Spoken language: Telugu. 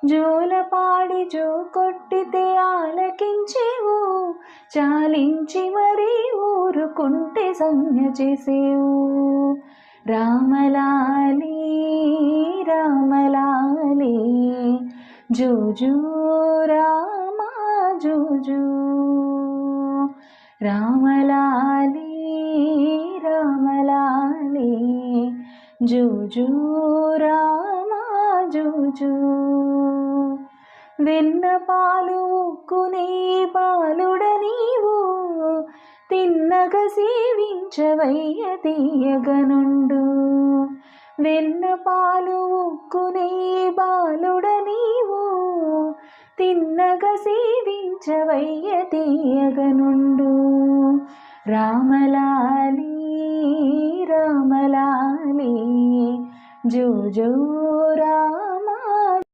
జోలపాడి జో కొట్టితే ఆలకించేవు, చాలించి మరీ ఊరుకుంటే సంజ్ఞ చేసేవు. రామలాలి రామలాలి జోజో రామ జోజో. రామలాలి రామలాలి జోజో రామ జోజో. వెన్న పాలు ఉక్కునే బాలుడ నీవు, తిన్నగ సేవించవయ్య తీయగనుండు. వెన్న పాలు ఉక్కునే బాలుడ నీవు, తిన్నగ సేవించవయ్య తీయగనుండు. రామలాలి రామలాలి జోజో